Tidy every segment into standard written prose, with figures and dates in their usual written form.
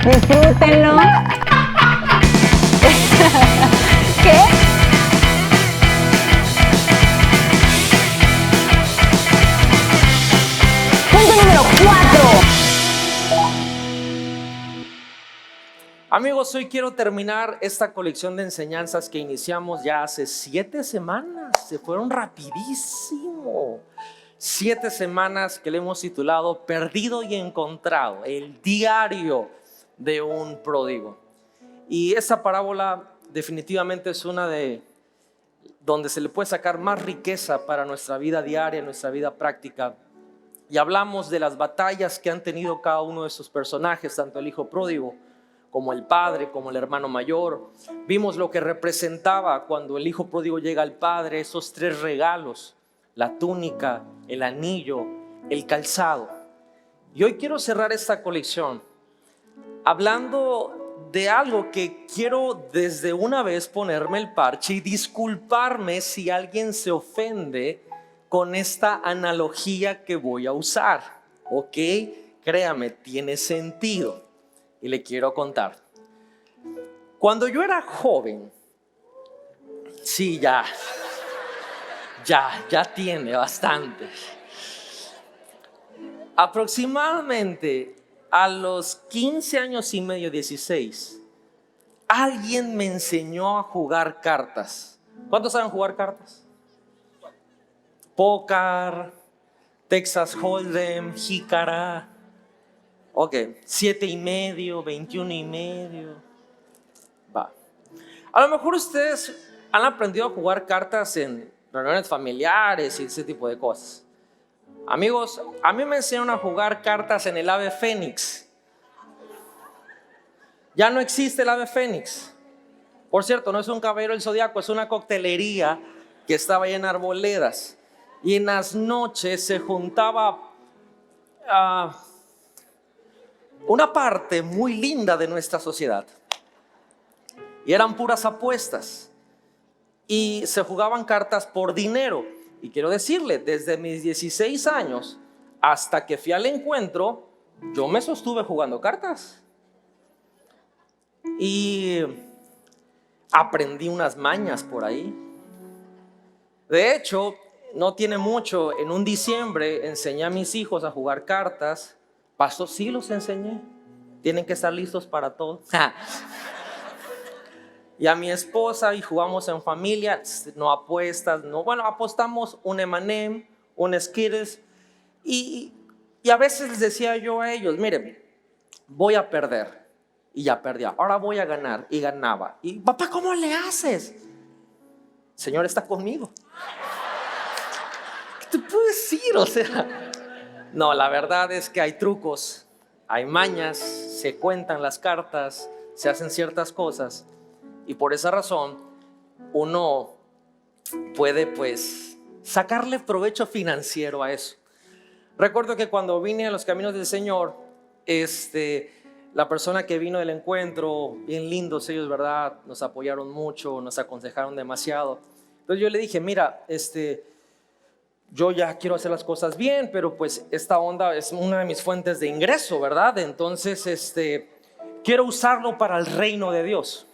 Disfrútenlo. ¿Qué? Punto número 4. Amigos, hoy quiero terminar esta colección de enseñanzas que iniciamos ya hace 7 semanas. Se fueron rapidísimo. 7 semanas que le hemos titulado Perdido y Encontrado, el diario de un pródigo. Y esta parábola definitivamente es una de donde se le puede sacar más riqueza para nuestra vida diaria, nuestra vida práctica. Y hablamos de las batallas que han tenido cada uno de estos personajes, tanto el hijo pródigo como el padre, como el hermano mayor. Vimos lo que representaba cuando el hijo pródigo llega al padre, esos 3 regalos: la túnica, el anillo, el calzado. Y hoy quiero cerrar esta colección hablando de algo que quiero desde una vez ponerme el parche y disculparme si alguien se ofende con esta analogía que voy a usar. Ok, créame, tiene sentido y le quiero contar. Cuando yo era joven, sí, ya tiene bastante. Aproximadamente a los 15 años y medio, 16, alguien me enseñó a jugar cartas. ¿Cuántos saben jugar cartas? Póker, Texas Hold'em, jícara. Ok, 7 y medio, 21 y medio. Va. A lo mejor ustedes han aprendido a jugar cartas en reuniones familiares y ese tipo de cosas. Amigos, a mí me enseñaron a jugar cartas en el ave fénix. Ya no existe el ave fénix. Por cierto, no es un caballero del zodiaco, es una coctelería que estaba ahí en Arboledas. Y en las noches se juntaba una parte muy linda de nuestra sociedad. Y eran puras apuestas. Y se jugaban cartas por dinero. Y quiero decirle, desde mis 16 años hasta que fui al encuentro, yo me sostuve jugando cartas. Y aprendí unas mañas por ahí. De hecho, no tiene mucho, en un diciembre enseñé a mis hijos a jugar cartas. Pastor, sí los enseñé. Tienen que estar listos para todo. Y a mi esposa, y jugamos en familia, no apuestas, no, bueno, apostamos un M&M, un Skittles, y a veces les decía yo a ellos, miren, voy a perder, y ya perdía, ahora voy a ganar, y ganaba. Y papá, ¿cómo le haces? El Señor está conmigo. ¿Qué te puedo decir? O sea, no, la verdad es que hay trucos, hay mañas, se cuentan las cartas, se hacen ciertas cosas. Y por esa razón uno puede pues sacarle provecho financiero a eso. Recuerdo que cuando vine a los caminos del Señor, la persona que vino del encuentro, bien lindos ellos, ¿verdad? Nos apoyaron mucho, nos aconsejaron demasiado. Entonces yo le dije, mira, yo ya quiero hacer las cosas bien, pero pues esta onda es una de mis fuentes de ingreso, ¿verdad? Entonces quiero usarlo para el reino de Dios.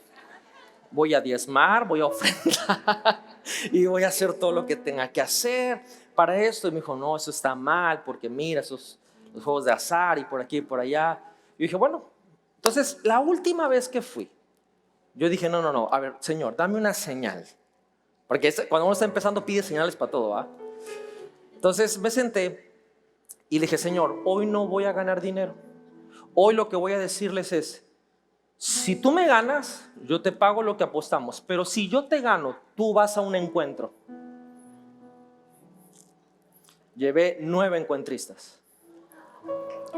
Voy a diezmar, voy a ofrendar y voy a hacer todo lo que tenga que hacer para esto. Y me dijo, no, eso está mal, porque mira los juegos de azar y por aquí y por allá. Y dije, bueno, entonces la última vez que fui, yo dije, no, a ver, Señor, dame una señal. Porque cuando uno está empezando pide señales para todo, ¿ah? Entonces me senté y le dije, Señor, hoy no voy a ganar dinero. Hoy lo que voy a decirles es, si tú me ganas, yo te pago lo que apostamos. Pero si yo te gano, tú vas a un encuentro. Llevé 9 encuentristas.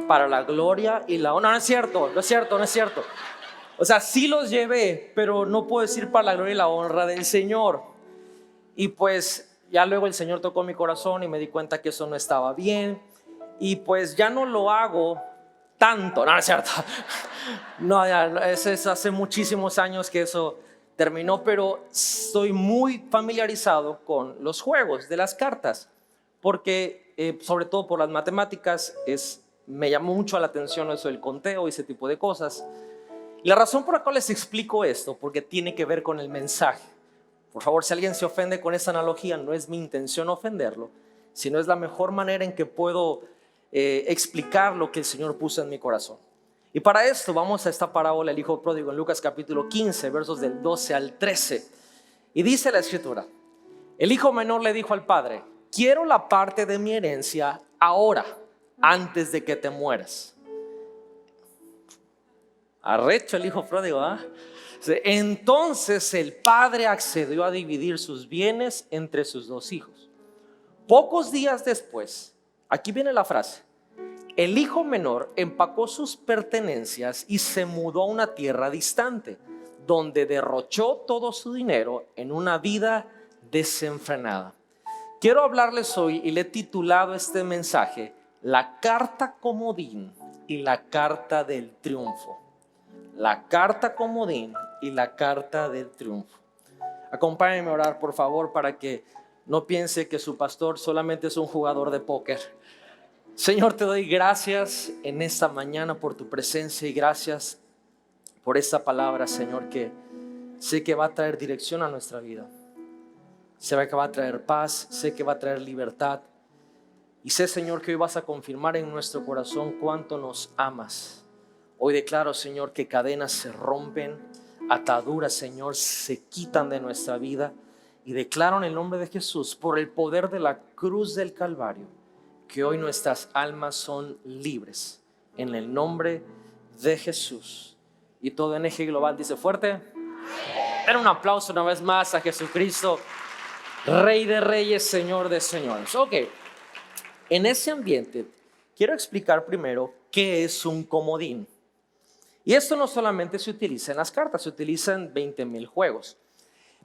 Para la gloria y la honra. No es cierto. O sea, sí los llevé, pero no puedo decir para la gloria y la honra del Señor. Y pues ya luego el Señor tocó mi corazón y me di cuenta que eso no estaba bien. Y pues ya no lo hago tanto. No es cierto. No, ya, eso es hace muchísimos años que eso terminó, pero estoy muy familiarizado con los juegos de las cartas, porque sobre todo por las matemáticas es me llamó mucho la atención eso del conteo y ese tipo de cosas. Y la razón por la cual les explico esto, porque tiene que ver con el mensaje. Por favor, si alguien se ofende con esta analogía, no es mi intención ofenderlo, sino es la mejor manera en que puedo explicar lo que el Señor puso en mi corazón. Y para esto vamos a esta parábola del hijo pródigo en Lucas capítulo 15, versos del 12 al 13. Y dice la escritura: el hijo menor le dijo al padre: quiero la parte de mi herencia ahora, antes de que te mueras. Arrecho el hijo pródigo, ¿eh? Entonces el padre accedió a dividir sus bienes entre sus dos hijos. Pocos días después, aquí viene la frase, el hijo menor empacó sus pertenencias y se mudó a una tierra distante, donde derrochó todo su dinero en una vida desenfrenada. Quiero hablarles hoy, y le he titulado este mensaje, la carta comodín y la carta del triunfo. La carta comodín y la carta del triunfo. Acompáñenme a orar, por favor, para que no piense que su pastor solamente es un jugador de póker. Señor, te doy gracias en esta mañana por tu presencia y gracias por esta palabra, Señor, que sé que va a traer dirección a nuestra vida. Sé que va a traer paz, sé que va a traer libertad. Y sé, Señor, que hoy vas a confirmar en nuestro corazón cuánto nos amas. Hoy declaro, Señor, que cadenas se rompen, ataduras, Señor, se quitan de nuestra vida. Y declaro en el nombre de Jesús, por el poder de la cruz del Calvario, que hoy nuestras almas son libres. En el nombre de Jesús. Y todo NG Global dice fuerte. Den un aplauso una vez más a Jesucristo, Rey de Reyes, Señor de Señores. Ok, en ese ambiente quiero explicar primero qué es un comodín. Y esto no solamente se utiliza en las cartas, se utiliza en 20,000 juegos.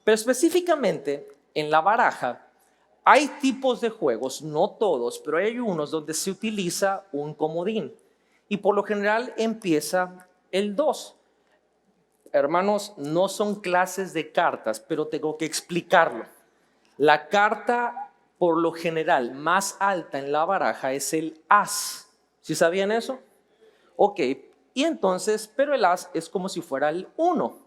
Pero específicamente en la baraja hay tipos de juegos, no todos, pero hay unos donde se utiliza un comodín. Y por lo general empieza el 2. Hermanos, no son clases de cartas, pero tengo que explicarlo. La carta por lo general más alta en la baraja es el as. ¿Sí sabían eso? Ok. Y entonces, pero el as es como si fuera el 1.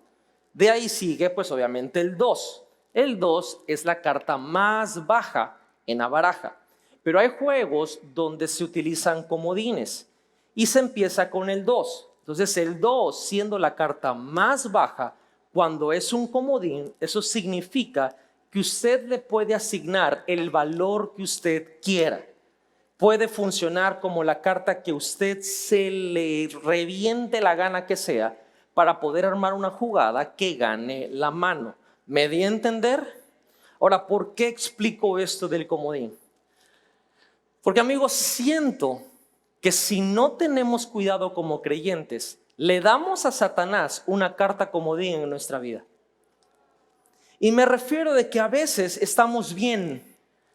De ahí sigue, pues obviamente el 2. El 2 es la carta más baja en la baraja. Pero hay juegos donde se utilizan comodines y se empieza con el 2. Entonces el 2, siendo la carta más baja, cuando es un comodín, eso significa que usted le puede asignar el valor que usted quiera. Puede funcionar como la carta que usted se le reviente la gana que sea para poder armar una jugada que gane la mano. ¿Me di a entender? Ahora, ¿por qué explico esto del comodín? Porque, amigos, siento que si no tenemos cuidado como creyentes, le damos a Satanás una carta comodín en nuestra vida. Y me refiero de que a veces estamos bien,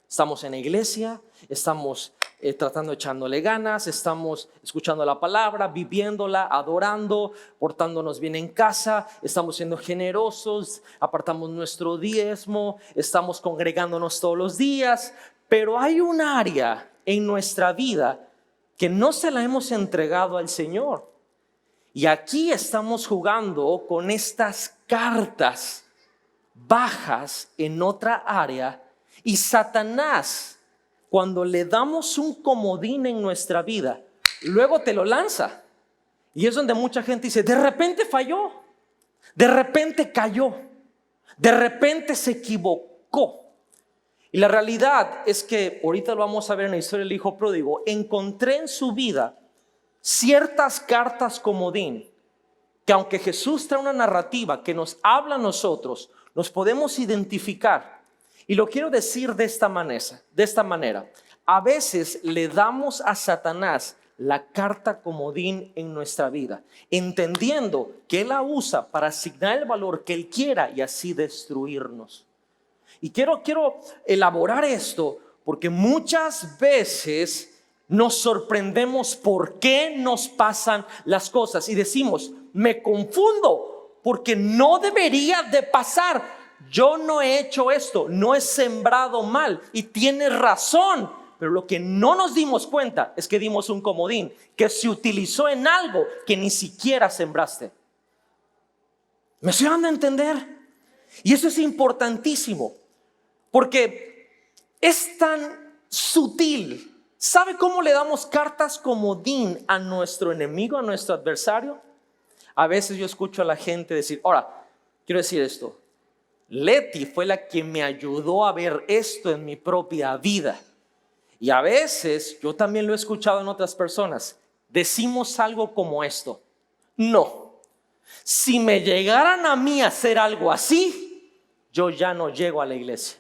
estamos en la iglesia, estamos tratando, echándole ganas, estamos escuchando la palabra, viviéndola, adorando, portándonos bien en casa, estamos siendo generosos, apartamos nuestro diezmo, estamos congregándonos todos los días, pero hay un área en nuestra vida que no se la hemos entregado al Señor. Y aquí estamos jugando con estas cartas bajas en otra área, y Satanás, cuando le damos un comodín en nuestra vida, luego te lo lanza. Y es donde mucha gente dice, de repente falló, de repente cayó, de repente se equivocó. Y la realidad es que, ahorita lo vamos a ver en la historia del hijo pródigo, encontré en su vida ciertas cartas comodín, que aunque Jesús trae una narrativa que nos habla a nosotros, nos podemos identificar. Y lo quiero decir de esta manera. A veces le damos a Satanás la carta comodín en nuestra vida, entendiendo que Él la usa para asignar el valor que Él quiera y así destruirnos. Y quiero elaborar esto porque muchas veces nos sorprendemos por qué nos pasan las cosas y decimos, me confundo porque no debería de pasar. Yo no he hecho esto, no he sembrado mal y tienes razón, Pero lo que no nos dimos cuenta es que dimos un comodín que se utilizó en algo que ni siquiera sembraste. ¿Me estoy dando a entender? Y eso es importantísimo, porque es tan sutil. ¿Sabe cómo le damos cartas comodín a nuestro enemigo, a nuestro adversario? A veces yo escucho a la gente decir, ahora, quiero decir esto. Leti fue la que me ayudó a ver esto en mi propia vida. Y a veces, yo también lo he escuchado en otras personas, decimos algo como esto: no, si me llegaran a mí a hacer algo así, yo ya no llego a la iglesia.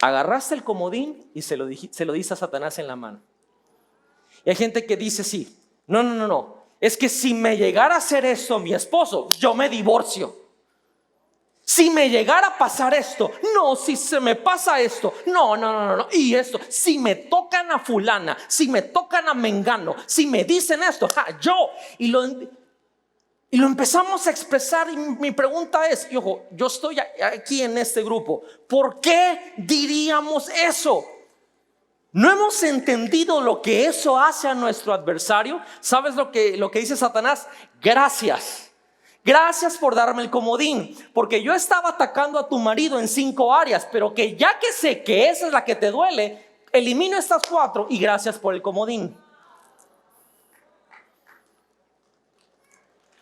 Agarraste el comodín y se lo dices a Satanás en la mano. Y hay gente que dice sí, no, es que si me llegara a hacer eso mi esposo, yo me divorcio. Si me llegara a pasar esto, no, si se me pasa esto, no, y esto, si me tocan a fulana, si me tocan a mengano, si me dicen esto, yo, y lo empezamos a expresar. Y mi pregunta es, y ojo, yo estoy aquí en este grupo, ¿por qué diríamos eso? ¿No hemos entendido lo que eso hace a nuestro adversario? ¿Sabes lo que dice Satanás? Gracias por darme el comodín, porque yo estaba atacando a tu marido en 5 áreas, pero que ya que sé que esa es la que te duele, elimino estas 4 y gracias por el comodín.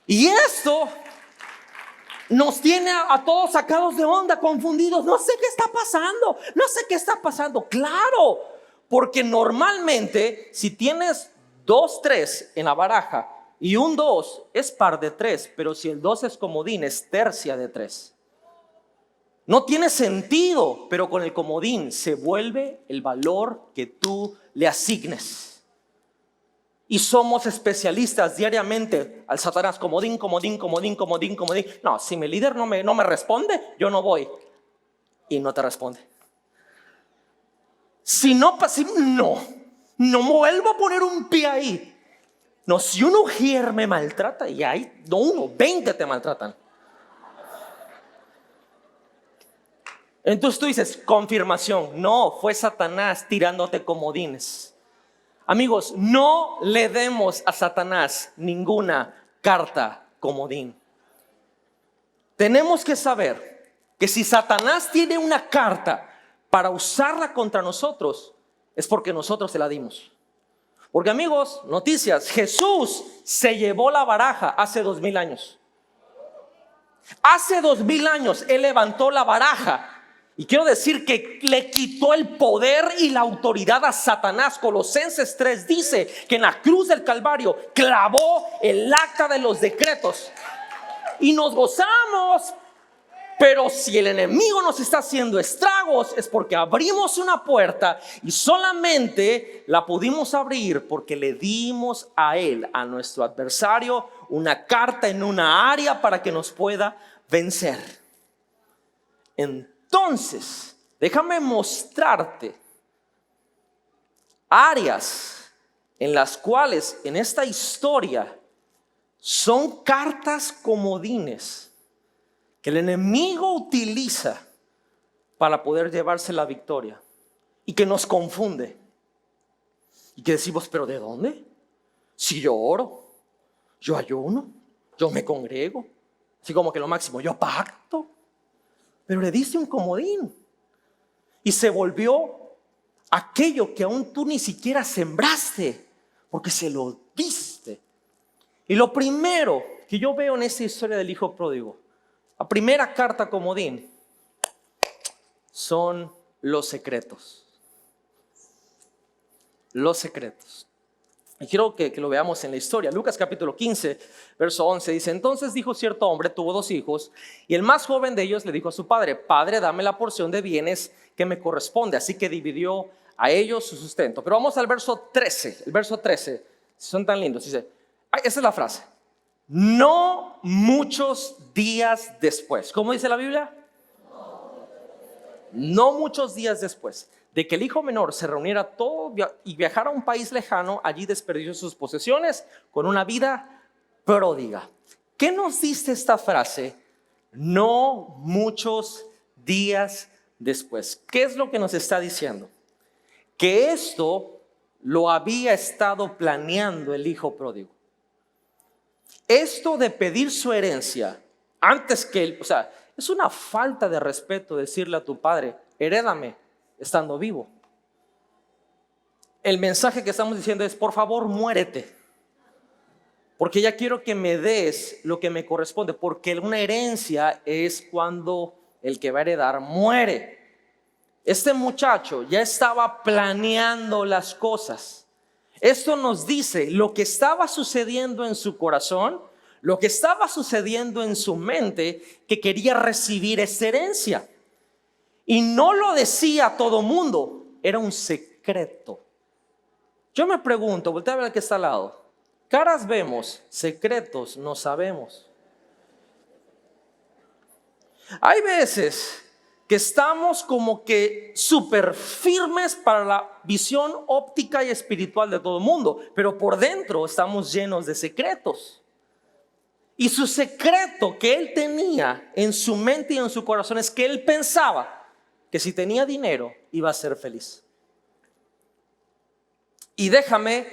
Y esto nos tiene a todos sacados de onda, confundidos. No sé qué está pasando. Claro, porque normalmente si tienes 2, 3 en la baraja y un 2 es par de 3, pero si el 2 es comodín es tercia de 3. No tiene sentido, pero con el comodín se vuelve el valor que tú le asignes. Y somos especialistas diariamente al Satanás: comodín. No, si mi líder no me responde, yo no voy. Y no te responde. Si no vuelvo a poner un pie ahí. No, si una mujer me maltrata, y hay no 1, 20 te maltratan. Entonces tú dices, confirmación. No, fue Satanás tirándote comodines. Amigos, no le demos a Satanás ninguna carta comodín. Tenemos que saber que si Satanás tiene una carta para usarla contra nosotros, es porque nosotros se la dimos. Porque, amigos, noticias: Jesús se llevó la baraja hace 2000 años. Hace 2000 años Él levantó la baraja. Y quiero decir que le quitó el poder y la autoridad a Satanás. Colosenses 3 dice que en la cruz del Calvario clavó el acta de los decretos. Y nos gozamos. Pero si el enemigo nos está haciendo estragos, es porque abrimos una puerta y solamente la pudimos abrir porque le dimos a él, a nuestro adversario, una carta en una área para que nos pueda vencer. Entonces, déjame mostrarte áreas en las cuales en esta historia son cartas comodines que el enemigo utiliza para poder llevarse la victoria, y que nos confunde y que decimos, pero ¿de dónde? Si yo oro, yo ayuno, yo me congrego, así como que lo máximo, yo pacto, pero le diste un comodín y se volvió aquello que aún tú ni siquiera sembraste, porque se lo diste. Y lo primero que yo veo en esta historia del hijo pródigo, la primera carta comodín, son los secretos. Los secretos. Y quiero que lo veamos en la historia. Lucas capítulo 15, verso 11 dice: entonces dijo cierto hombre, tuvo 2 hijos, y el más joven de ellos le dijo a su padre: Padre, dame la porción de bienes que me corresponde. Así que dividió a ellos su sustento. Pero vamos al verso 13. El verso 13, son tan lindos. Dice, esa es la frase: no muchos días después. ¿Cómo dice la Biblia? No muchos días después de que el hijo menor se reuniera todo y viajara a un país lejano, allí desperdició sus posesiones con una vida pródiga. ¿Qué nos dice esta frase? No muchos días después. ¿Qué es lo que nos está diciendo? que esto lo había estado planeando el hijo pródigo. Esto de pedir su herencia antes que él, o sea, es una falta de respeto decirle a tu padre, herédame estando vivo. El mensaje que estamos diciendo es, por favor, muérete, porque ya quiero que me des lo que me corresponde, porque una herencia es cuando el que va a heredar muere. Este muchacho ya estaba planeando las cosas. Esto nos dice lo que estaba sucediendo en su corazón, lo que estaba sucediendo en su mente, que quería recibir esa herencia. Y no lo decía a todo mundo, era un secreto. Yo me pregunto, voltea a ver al que está al lado. Caras vemos, secretos no sabemos. Hay veces que estamos como que súper firmes para la visión óptica y espiritual de todo el mundo, pero por dentro estamos llenos de secretos. Y su secreto que él tenía en su mente y en su corazón es que él pensaba que si tenía dinero iba a ser feliz. Y déjame,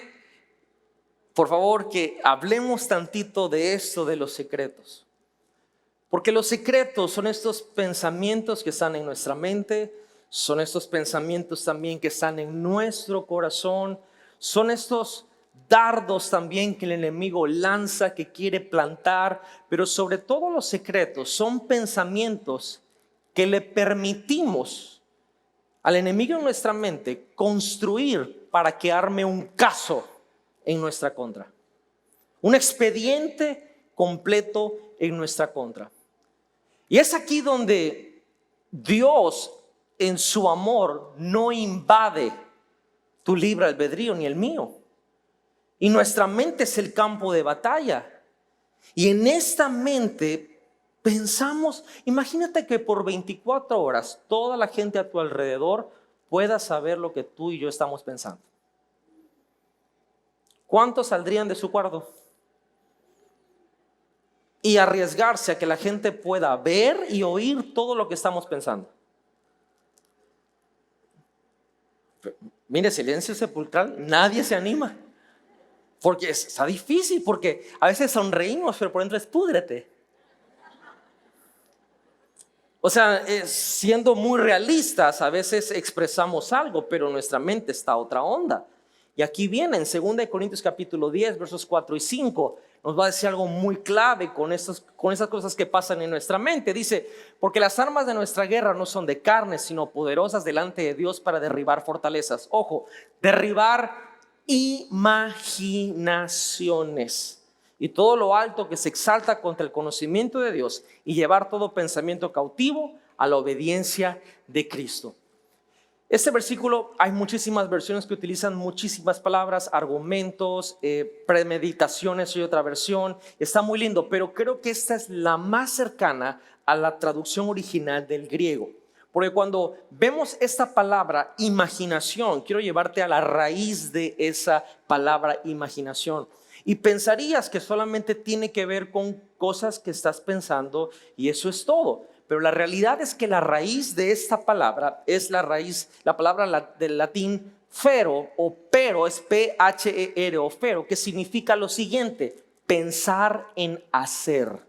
por favor, que hablemos tantito de esto de los secretos. Porque los secretos son estos pensamientos que están en nuestra mente, son estos pensamientos también que están en nuestro corazón, son estos dardos también que el enemigo lanza, que quiere plantar, pero sobre todo los secretos son pensamientos que le permitimos al enemigo en nuestra mente construir para que arme un caso en nuestra contra, un expediente completo en nuestra contra. Y es aquí donde Dios en su amor no invade tu libre albedrío ni el mío. Y nuestra mente es el campo de batalla. Y en esta mente pensamos, imagínate que por 24 horas toda la gente a tu alrededor pueda saber lo que tú y yo estamos pensando. ¿Cuántos saldrían de su cuarto? Y arriesgarse a que la gente pueda ver y oír todo lo que estamos pensando. Mire, silencio sepulcral, nadie se anima. Porque está difícil, porque a veces sonreímos, pero por dentro es púdrete. O sea, siendo muy realistas, a veces expresamos algo, pero nuestra mente está a otra onda. Y aquí viene en 2 Corintios capítulo 10, versos 4 y 5, nos va a decir algo muy clave con esas cosas que pasan en nuestra mente. Dice, porque las armas de nuestra guerra no son de carne, sino poderosas delante de Dios para derribar fortalezas. Ojo, derribar imaginaciones y todo lo alto que se exalta contra el conocimiento de Dios, y llevar todo pensamiento cautivo a la obediencia de Cristo. Este versículo, hay muchísimas versiones que utilizan muchísimas palabras, argumentos, premeditaciones y otra versión. Está muy lindo, pero creo que esta es la más cercana a la traducción original del griego. Porque cuando vemos esta palabra imaginación, quiero llevarte a la raíz de esa palabra imaginación. Y pensarías que solamente tiene que ver con cosas que estás pensando y eso es todo. Pero la realidad es que la raíz de esta palabra es la palabra del latín fero o pero, es P-H-E-R o fero, que significa lo siguiente: pensar en hacer.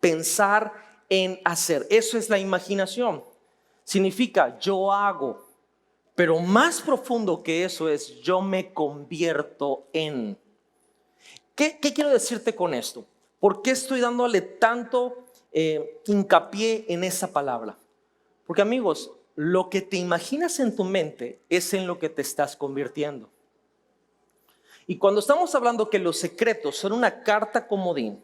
Pensar en hacer. Eso es la imaginación. Significa yo hago, pero más profundo que eso es yo me convierto en. ¿Qué quiero decirte con esto? ¿Por qué estoy dándole tanto hincapié en esa palabra? Porque amigos, lo que te imaginas en tu mente es en lo que te estás convirtiendo. Y cuando estamos hablando que los secretos son una carta comodín,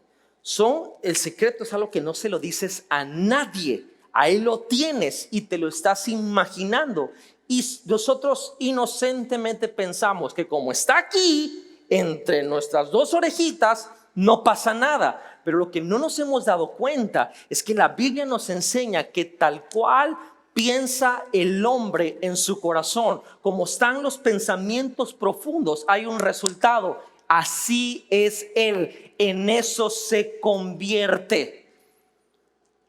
el secreto es algo que no se lo dices a nadie. Ahí lo tienes y te lo estás imaginando. Y nosotros inocentemente pensamos que como está aquí, entre nuestras dos orejitas, no pasa nada. Pero lo que no nos hemos dado cuenta es que la Biblia nos enseña que tal cual piensa el hombre en su corazón, como están los pensamientos profundos, hay un resultado. Así es él, en eso se convierte.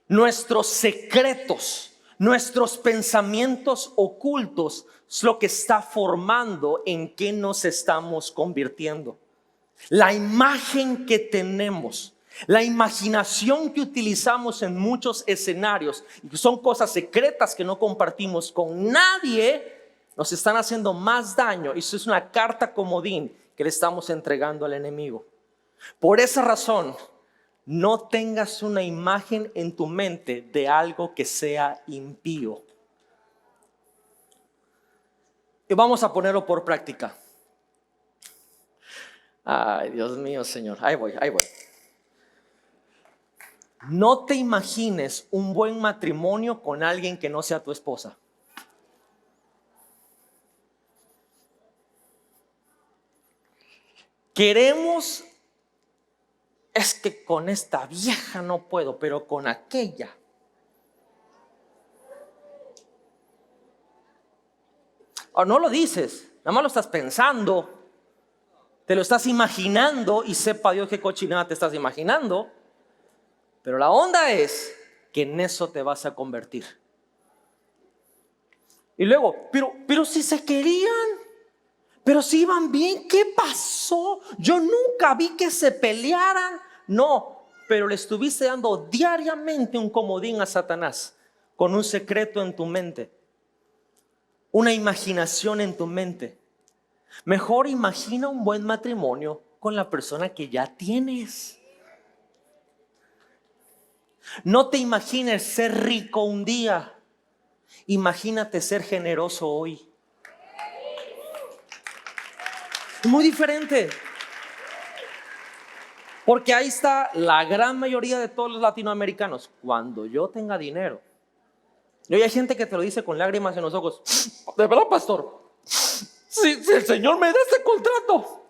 Nuestros secretos, Nuestros pensamientos ocultos es lo que está formando en qué nos estamos convirtiendo. La imagen que tenemos, la imaginación que utilizamos en muchos escenarios, y son cosas secretas que no compartimos con nadie, nos están haciendo más daño. Y eso es una carta comodín que le estamos entregando al enemigo. Por esa razón, no tengas una imagen en tu mente de algo que sea impío. Y vamos a ponerlo por práctica. Ay, Dios mío, Señor. Ahí voy. No te imagines un buen matrimonio con alguien que no sea tu esposa. Queremos, es que con esta vieja no puedo, pero con aquella. O no lo dices, nada más lo estás pensando, te lo estás imaginando y sepa Dios qué cochinada te estás imaginando. Pero la onda es que en eso te vas a convertir. Y luego, pero si se querían, pero si iban bien, ¿qué pasó? Yo nunca vi que se pelearan. No, pero le estuviste dando diariamente un comodín a Satanás con un secreto en tu mente, una imaginación en tu mente. Mejor imagina un buen matrimonio con la persona que ya tienes. No te imagines ser rico un día, imagínate ser generoso hoy. Muy diferente. Porque ahí está la gran mayoría de todos los latinoamericanos. Cuando yo tenga dinero. Y hoy hay gente que te lo dice con lágrimas en los ojos. De verdad, pastor, si el Señor me da este contrato,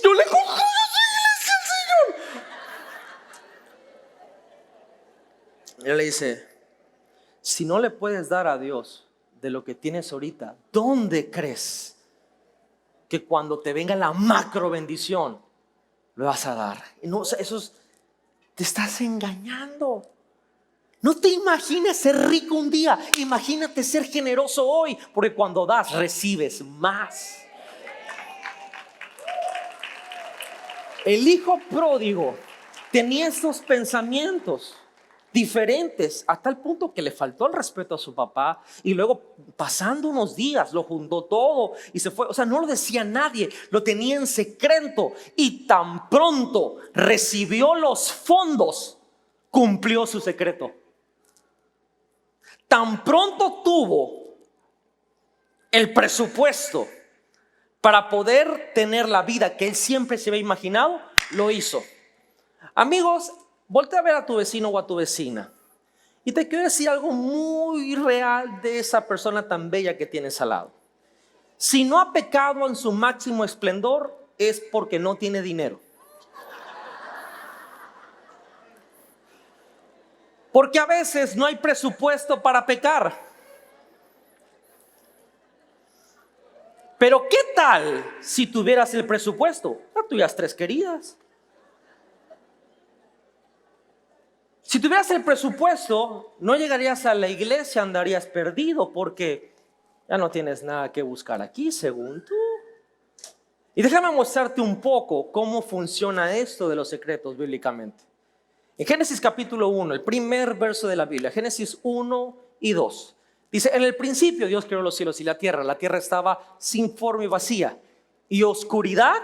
yo le cojo al Señor. Y él le dice, si no le puedes dar a Dios de lo que tienes ahorita, ¿dónde crees que cuando te venga la macro bendición lo vas a dar? Y no, te estás engañando. No te imagines ser rico un día, imagínate ser generoso hoy, porque cuando das recibes más. El hijo pródigo tenía estos pensamientos diferentes a tal punto que le faltó el respeto a su papá, y luego pasando unos días lo juntó todo y se fue. O sea, no lo decía nadie, lo tenía en secreto, y tan pronto recibió los fondos, cumplió su secreto. Tan pronto tuvo el presupuesto para poder tener la vida que él siempre se había imaginado, lo hizo. Amigos, voltea a ver a tu vecino o a tu vecina y te quiero decir algo muy real de esa persona tan bella que tienes al lado. Si no ha pecado en su máximo esplendor, es porque no tiene dinero. Porque a veces no hay presupuesto para pecar. Pero ¿qué tal si tuvieras el presupuesto? Ya tuvieras 3 queridas. Si tuvieras el presupuesto, no llegarías a la iglesia, andarías perdido, porque ya no tienes nada que buscar aquí, según tú. Y déjame mostrarte un poco cómo funciona esto de los secretos bíblicamente. En Génesis capítulo 1, el primer verso de la Biblia, Génesis 1 y 2. Dice, en el principio Dios creó los cielos y la tierra estaba sin forma y vacía, y oscuridad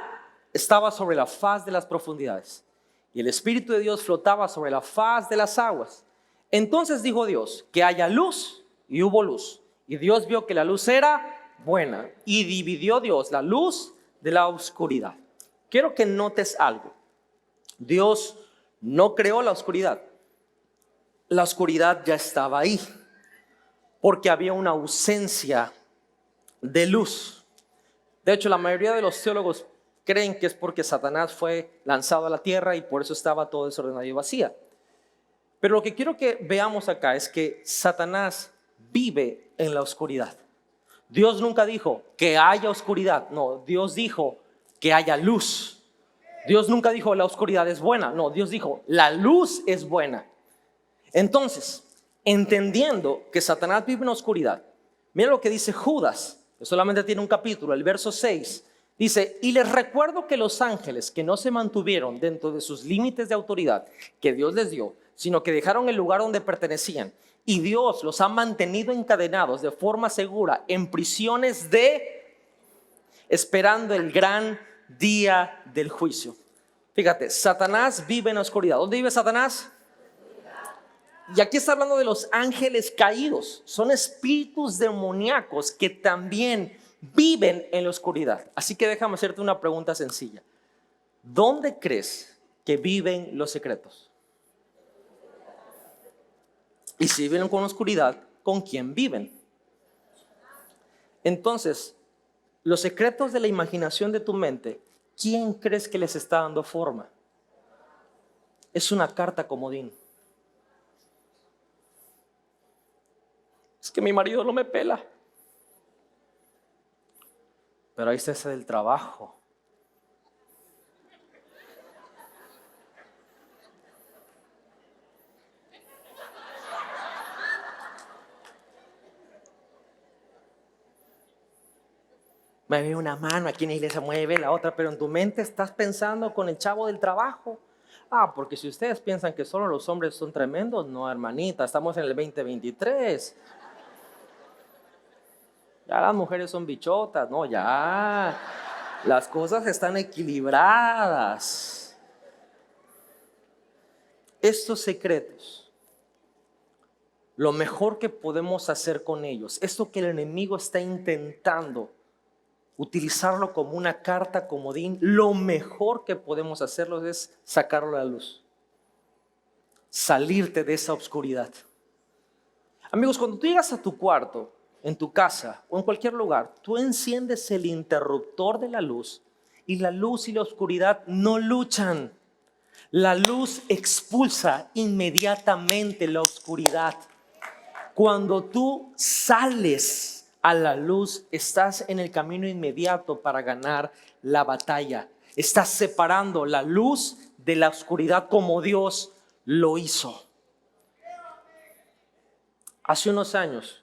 estaba sobre la faz de las profundidades. Y el Espíritu de Dios flotaba sobre la faz de las aguas. Entonces dijo Dios, que haya luz, y hubo luz. Y Dios vio que la luz era buena, y dividió Dios la luz de la oscuridad. Quiero que notes algo. Dios no creó la oscuridad. La oscuridad ya estaba ahí, porque había una ausencia de luz. De hecho, la mayoría de los teólogos creen que es porque Satanás fue lanzado a la tierra y por eso estaba todo desordenado y vacía. Pero lo que quiero que veamos acá es que Satanás vive en la oscuridad. Dios nunca dijo que haya oscuridad. No, Dios dijo que haya luz. Dios nunca dijo la oscuridad es buena. No, Dios dijo la luz es buena. Entonces, entendiendo que Satanás vive en la oscuridad. Mira lo que dice Judas, que solamente tiene un capítulo, el verso 6. Dice, y les recuerdo que los ángeles que no se mantuvieron dentro de sus límites de autoridad que Dios les dio, sino que dejaron el lugar donde pertenecían, y Dios los ha mantenido encadenados de forma segura en prisiones esperando el gran día del juicio. Fíjate, Satanás vive en la oscuridad. ¿Dónde vive Satanás? Y aquí está hablando de los ángeles caídos. Son espíritus demoníacos que también viven en la oscuridad. Así que déjame hacerte una pregunta sencilla. ¿Dónde crees que viven los secretos? Y si viven con oscuridad, ¿con quién viven? Entonces, los secretos de la imaginación de tu mente, ¿quién crees que les está dando forma? Es una carta comodín. Es que mi marido no me pela. Pero ahí está ese del trabajo. Mueve una mano, aquí en la iglesia mueve la otra, pero en tu mente estás pensando con el chavo del trabajo. Porque si ustedes piensan que solo los hombres son tremendos, no, hermanita, estamos en el 2023. Ya las mujeres son bichotas, no, ya. Las cosas están equilibradas. Estos secretos, lo mejor que podemos hacer con ellos, esto que el enemigo está intentando utilizarlo como una carta comodín, lo mejor que podemos hacerlo es sacarlo a la luz, salirte de esa oscuridad. Amigos, cuando tú llegas a tu cuarto, en tu casa o en cualquier lugar, tú enciendes el interruptor de la luz y la luz y la oscuridad no luchan. La luz expulsa inmediatamente la oscuridad. Cuando tú sales a la luz, estás en el camino inmediato para ganar la batalla. Estás separando la luz de la oscuridad como Dios lo hizo. Hace unos años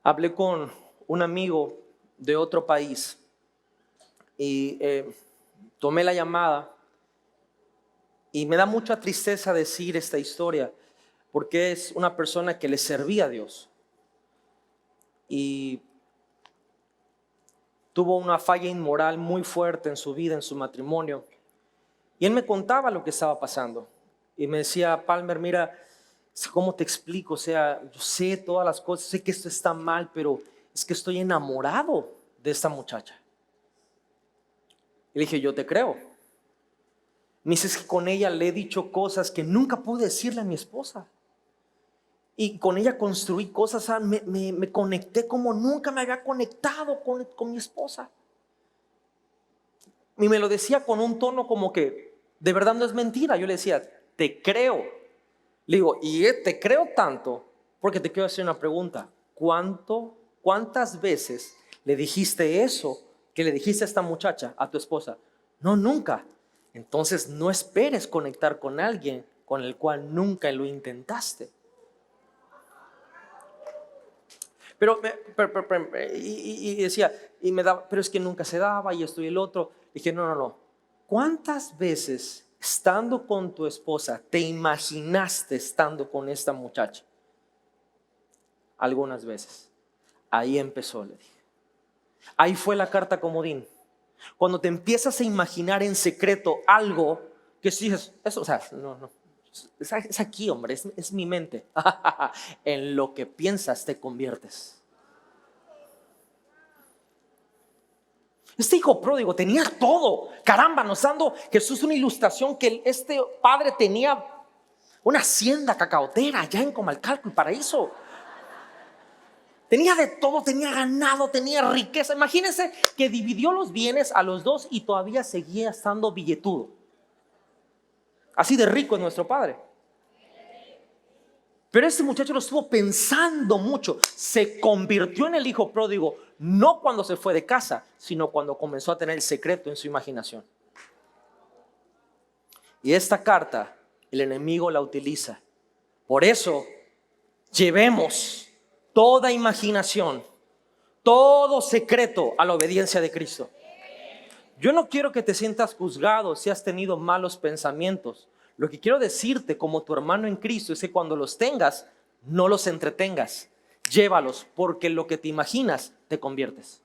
hablé con un amigo de otro país y tomé la llamada, y me da mucha tristeza decir esta historia porque es una persona que le servía a Dios y tuvo una falla inmoral muy fuerte en su vida, en su matrimonio, y él me contaba lo que estaba pasando y me decía, Palmer, mira, ¿cómo te explico? O sea, yo sé todas las cosas, sé que esto está mal, pero es que estoy enamorado de esta muchacha. Y le dije, yo te creo. Me dice, es que con ella le he dicho cosas que nunca pude decirle a mi esposa. Y con ella construí cosas, me conecté como nunca me había conectado con mi esposa. Y me lo decía con un tono como que de verdad no es mentira. Yo le decía, te creo. Le digo, y te creo tanto porque te quiero hacer una pregunta. ¿Cuántas veces le dijiste eso que le dijiste a esta muchacha, a tu esposa? No, nunca. Entonces no esperes conectar con alguien con el cual nunca lo intentaste. Y decía, y me daba, pero es que nunca se daba y esto y el otro. Dije, no. ¿Cuántas veces estando con tu esposa te imaginaste estando con esta muchacha? Algunas veces. Ahí empezó, le dije. Ahí fue la carta comodín. Cuando te empiezas a imaginar en secreto algo que si dices, eso, o sea, no. Es aquí, hombre, es mi mente. En lo que piensas te conviertes. Este hijo pródigo tenía todo. Caramba, nos dando Jesús una ilustración que este padre tenía una hacienda cacaotera allá en Comalcalco y Paraíso. Tenía de todo, tenía ganado, tenía riqueza. Imagínense que dividió los bienes a los dos y todavía seguía estando billetudo. Así de rico es nuestro padre. Pero este muchacho lo estuvo pensando mucho. Se convirtió en el hijo pródigo, no cuando se fue de casa, sino cuando comenzó a tener el secreto en su imaginación. Y esta carta, el enemigo la utiliza. Por eso llevemos toda imaginación, todo secreto a la obediencia de Cristo. Yo no quiero que te sientas juzgado si has tenido malos pensamientos. Lo que quiero decirte como tu hermano en Cristo es que cuando los tengas, no los entretengas. Llévalos, porque en lo que te imaginas te conviertes.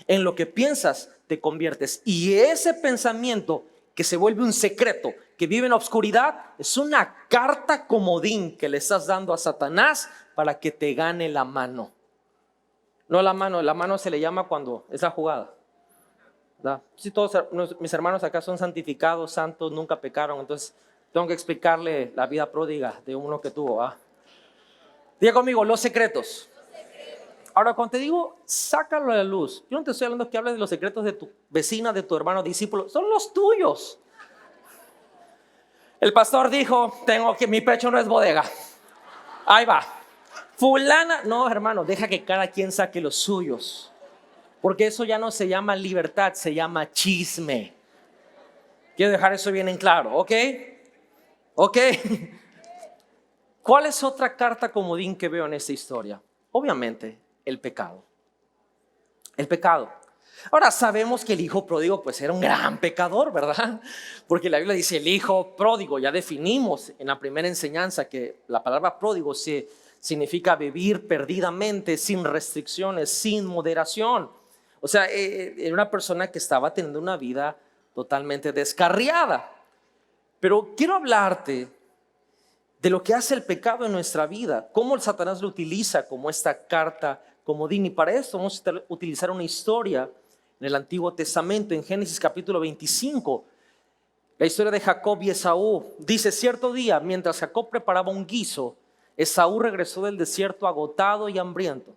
En lo que piensas te conviertes. Y ese pensamiento que se vuelve un secreto, que vive en la oscuridad, es una carta comodín que le estás dando a Satanás para que te gane la mano. No la mano se le llama cuando es la jugada. Si todos mis hermanos acá son santificados, santos, nunca pecaron, entonces tengo que explicarle la vida pródiga de uno que tuvo. Diga conmigo, los secretos. Ahora, cuando te digo, sácalo a la luz, yo no te estoy hablando que hables de los secretos de tu vecina, de tu hermano, discípulo, son los tuyos. El pastor dijo, mi pecho no es bodega. Ahí va. Fulana, no hermano, deja que cada quien saque los suyos. Porque eso ya no se llama libertad, se llama chisme. Quiero dejar eso bien en claro, ¿ok? ¿Ok? ¿Cuál es otra carta comodín que veo en esta historia? Obviamente, el pecado. El pecado. Ahora sabemos que el hijo pródigo pues era un gran pecador, ¿verdad? Porque la Biblia dice el hijo pródigo, ya definimos en la primera enseñanza que la palabra pródigo significa vivir perdidamente, sin restricciones, sin moderación. O sea, era una persona que estaba teniendo una vida totalmente descarriada. Pero quiero hablarte de lo que hace el pecado en nuestra vida, cómo el Satanás lo utiliza como esta carta comodín. Y para esto vamos a utilizar una historia en el Antiguo Testamento, en Génesis capítulo 25. La historia de Jacob y Esaú. Dice, cierto día, mientras Jacob preparaba un guiso, Esaú regresó del desierto agotado y hambriento.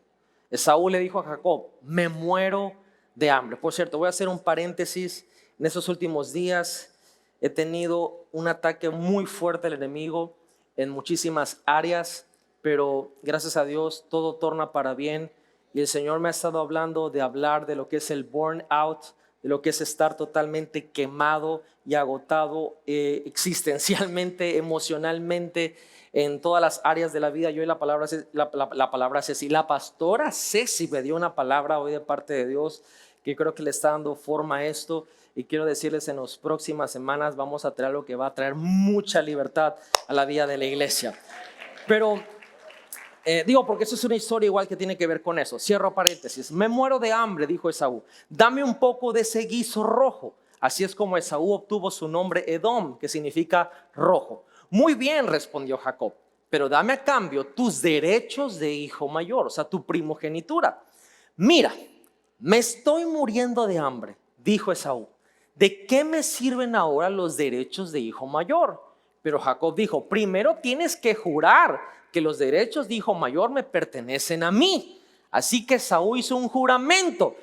Esaú le dijo a Jacob, me muero de hambre. Por cierto, voy a hacer un paréntesis. En esos últimos días he tenido un ataque muy fuerte del enemigo en muchísimas áreas, pero gracias a Dios todo torna para bien. Y el Señor me ha estado hablando de hablar de lo que es el burnout, de lo que es estar totalmente quemado y agotado existencialmente, emocionalmente, en todas las áreas de la vida. Yo y la palabra Ceci, la pastora Ceci me dio una palabra hoy de parte de Dios que creo que le está dando forma a esto, y quiero decirles en las próximas semanas vamos a traer lo que va a traer mucha libertad a la vida de la iglesia. Pero digo, porque eso es una historia igual que tiene que ver con eso. Cierro paréntesis. Me muero de hambre, dijo Esaú. Dame un poco de ese guiso rojo. Así es como Esaú obtuvo su nombre Edom, que significa rojo. Muy bien, respondió Jacob, pero dame a cambio tus derechos de hijo mayor, o sea, tu primogenitura. Mira, me estoy muriendo de hambre, dijo Esaú. ¿De qué me sirven ahora los derechos de hijo mayor? Pero Jacob dijo, primero tienes que jurar que los derechos de hijo mayor me pertenecen a mí. Así que Esaú hizo un juramento.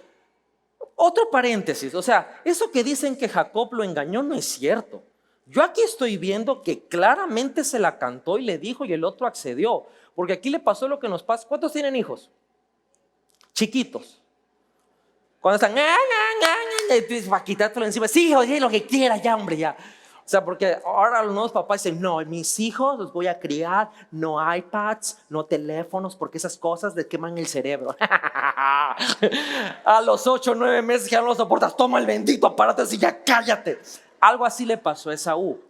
Otro paréntesis, o sea, eso que dicen que Jacob lo engañó no es cierto. Yo aquí estoy viendo que claramente se la cantó y le dijo y el otro accedió. Porque aquí le pasó lo que nos pasa. ¿Cuántos tienen hijos? Chiquitos. Cuando están, para quitártelo encima. Sí, oye, lo que quieras ya, hombre, ya. O sea, porque ahora los nuevos papás dicen, no, mis hijos los voy a criar, no iPads, no teléfonos, porque esas cosas les queman el cerebro. A los 8 o 9 meses ya no lo soportas, toma el bendito aparato y ya cállate. Algo así le pasó a Esaú.